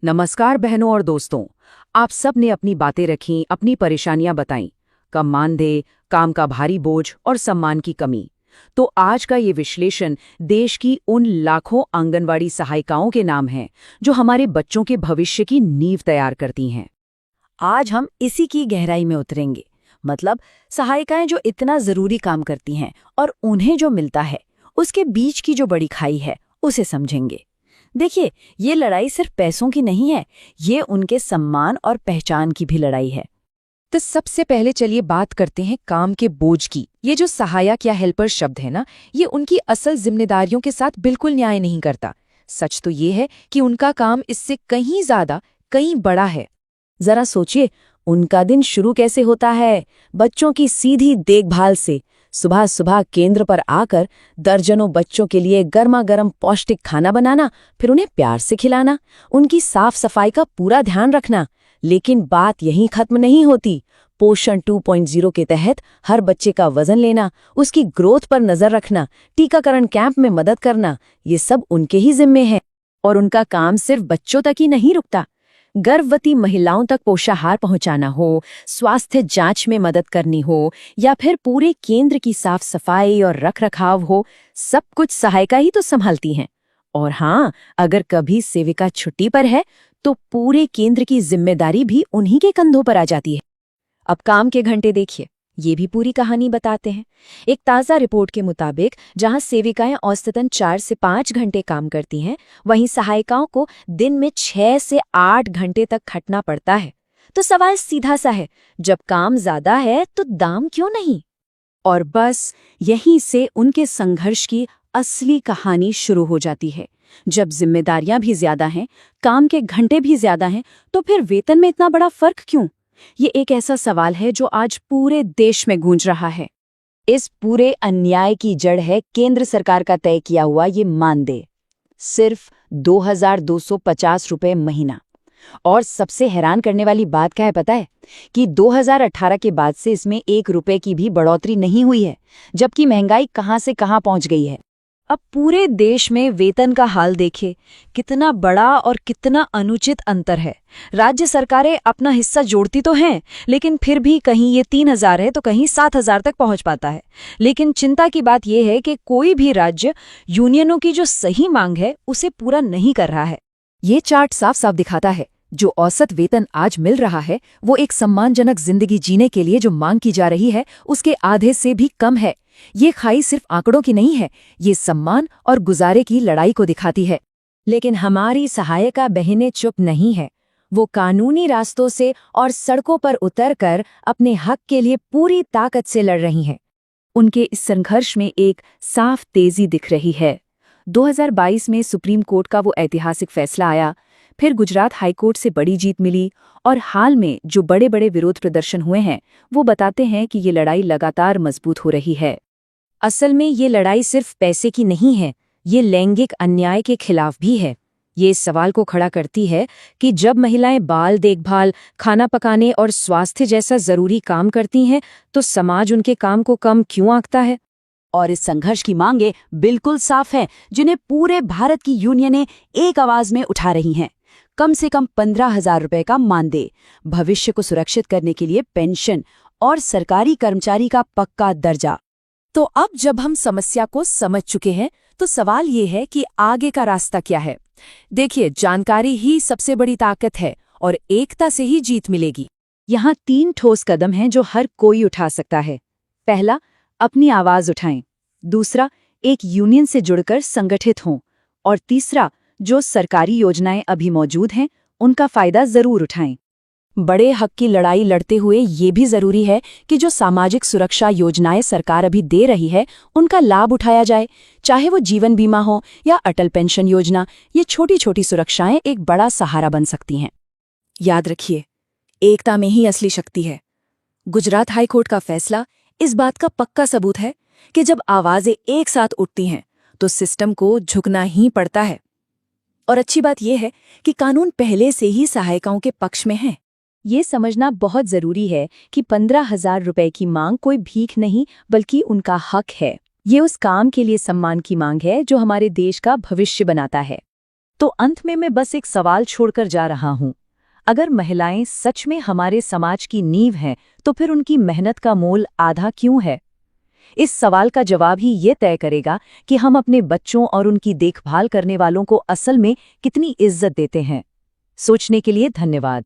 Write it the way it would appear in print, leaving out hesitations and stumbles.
नमस्कार बहनों और दोस्तों। आप सब ने अपनी बातें रखीं, अपनी परेशानियां बताईं। कम मानदेय, काम का भारी बोझ और सम्मान की कमी। तो आज का ये विश्लेषण देश की उन लाखों आंगनवाड़ी सहायिकाओं के नाम है जो हमारे बच्चों के भविष्य की नींव तैयार करती हैं। आज हम इसी की गहराई में उतरेंगे। मतलब सहायिकाएं जो इतना जरूरी काम करती हैं और उन्हें जो मिलता है उसके बीच की जो बड़ी खाई है उसे समझेंगे। देखिए, ये लड़ाई सिर्फ पैसों की नहीं है, ये उनके सम्मान और पहचान की भी लड़ाई है। तो सबसे पहले चलिए बात करते हैं काम के बोझ की। ये जो सहायक या हेल्पर शब्द है ना, ये उनकी असल जिम्मेदारियों के साथ बिल्कुल न्याय नहीं करता। सच तो ये है कि उनका काम इससे कहीं ज्यादा, कहीं बड़ा है। जरा सोचिए, उनका दिन शुरू कैसे होता है? बच्चों की सीधी देखभाल से। सुबह सुबह केंद्र पर आकर दर्जनों बच्चों के लिए गर्मा गर्म पौष्टिक खाना बनाना, फिर उन्हें प्यार से खिलाना, उनकी साफ सफाई का पूरा ध्यान रखना। लेकिन बात यहीं खत्म नहीं होती। पोषण 2.0 के तहत हर बच्चे का वजन लेना, उसकी ग्रोथ पर नजर रखना, टीकाकरण कैंप में मदद करना, ये सब उनके ही जिम्मे है। और उनका काम सिर्फ बच्चों तक ही नहीं रुकता। गर्भवती महिलाओं तक पोषाहार पहुंचाना हो, स्वास्थ्य जांच में मदद करनी हो, या फिर पूरे केंद्र की साफ सफाई और रखरखाव हो, सब कुछ सहायिका ही तो संभालती हैं। और हाँ, अगर कभी सेविका छुट्टी पर है तो पूरे केंद्र की जिम्मेदारी भी उन्हीं के कंधों पर आ जाती है। अब काम के घंटे देखिए, ये भी पूरी कहानी बताते हैं। एक ताज़ा रिपोर्ट के मुताबिक जहां सेविकाएं औसतन 4 से 5 घंटे काम करती हैं, वहीं सहायिकाओं को दिन में 6 से 8 घंटे तक खटना पड़ता है। तो सवाल सीधा सा है, जब काम ज्यादा है तो दाम क्यों नहीं? और बस यहीं से उनके संघर्ष की असली कहानी शुरू हो जाती है। जब जिम्मेदारियां भी ज्यादा हैं, काम के घंटे भी ज्यादा हैं, तो फिर वेतन में इतना बड़ा फर्क क्यों? ये एक ऐसा सवाल है जो आज पूरे देश में गूंज रहा है। इस पूरे अन्याय की जड़ है केंद्र सरकार का तय किया हुआ ये मानदेय, सिर्फ 2,250 रुपए महीना। और सबसे हैरान करने वाली बात क्या है पता है? कि 2018 के बाद से इसमें 1 रुपए की भी बढ़ोतरी नहीं हुई है, जबकि महंगाई कहां से कहां पहुंच गई है। अब पूरे देश में वेतन का हाल देखे, कितना बड़ा और कितना अनुचित अंतर है। राज्य सरकारें अपना हिस्सा जोड़ती तो हैं, लेकिन फिर भी कहीं ये 3,000 है तो कहीं 7,000 तक पहुंच पाता है। लेकिन चिंता की बात यह है कि कोई भी राज्य यूनियनों की जो सही मांग है उसे पूरा नहीं कर रहा है। ये चार्ट साफ साफ दिखाता है, जो औसत वेतन आज मिल रहा है वो एक सम्मानजनक जिंदगी जीने के लिए जो मांग की जा रही है उसके आधे से भी कम है। ये खाई सिर्फ आंकड़ों की नहीं है, ये सम्मान और गुजारे की लड़ाई को दिखाती है। लेकिन हमारी सहायिका बहनें चुप नहीं है। वो कानूनी रास्तों से और सड़कों पर उतरकर अपने हक के लिए पूरी ताकत से लड़ रही हैं। उनके इस संघर्ष में एक साफ तेजी दिख रही है। 2022 में सुप्रीम कोर्ट का वो ऐतिहासिक फैसला आया, फिर गुजरात हाईकोर्ट से बड़ी जीत मिली, और हाल में जो बड़े बड़े विरोध प्रदर्शन हुए हैं वो बताते हैं कि ये लड़ाई लगातार मजबूत हो रही है। असल में ये लड़ाई सिर्फ पैसे की नहीं है, ये लैंगिक अन्याय के खिलाफ भी है। ये इस सवाल को खड़ा करती है कि जब महिलाएं बाल देखभाल, खाना पकाने और स्वास्थ्य जैसा जरूरी काम करती हैं तो समाज उनके काम को कम क्यों आंकता है। और इस संघर्ष की मांगें बिल्कुल साफ हैं, जिन्हें पूरे भारत की यूनियनें एक आवाज में उठा रही हैं। कम से कम 15,000 रुपए का मानदेय, भविष्य को सुरक्षित करने के लिए पेंशन और सरकारी कर्मचारी का पक्का दर्जा। तो अब जब हम समस्या को समझ चुके हैं तो सवाल ये है कि आगे का रास्ता क्या है। देखिए, जानकारी ही सबसे बड़ी ताकत है और एकता से ही जीत मिलेगी। यहाँ 3 ठोस कदम हैं जो हर कोई उठा सकता है। पहला, अपनी आवाज उठाएं। दूसरा, एक यूनियन से जुड़कर संगठित हों। और तीसरा, जो सरकारी योजनाएं अभी मौजूद हैं उनका फायदा जरूर उठाएं। बड़े हक की लड़ाई लड़ते हुए ये भी जरूरी है कि जो सामाजिक सुरक्षा योजनाएं सरकार अभी दे रही है उनका लाभ उठाया जाए, चाहे वो जीवन बीमा हो या अटल पेंशन योजना। ये छोटी छोटी सुरक्षाएं एक बड़ा सहारा बन सकती हैं। याद रखिए, एकता में ही असली शक्ति है। गुजरात हाईकोर्ट का फैसला इस बात का पक्का सबूत है कि जब आवाजें एक साथ उठती हैं तो सिस्टम को झुकना ही पड़ता है। और अच्छी बात यह है कि कानून पहले से ही सहायिकाओं के पक्ष में है। ये समझना बहुत जरूरी है कि 15,000 रुपए की मांग कोई भीख नहीं बल्कि उनका हक है। ये उस काम के लिए सम्मान की मांग है जो हमारे देश का भविष्य बनाता है। तो अंत में मैं बस एक सवाल छोड़कर जा रहा हूं। अगर महिलाएं सच में हमारे समाज की नींव हैं, तो फिर उनकी मेहनत का मोल आधा क्यों है? इस सवाल का जवाब ही ये तय करेगा कि हम अपने बच्चों और उनकी देखभाल करने वालों को असल में कितनी इज्जत देते हैं। सोचने के लिए धन्यवाद।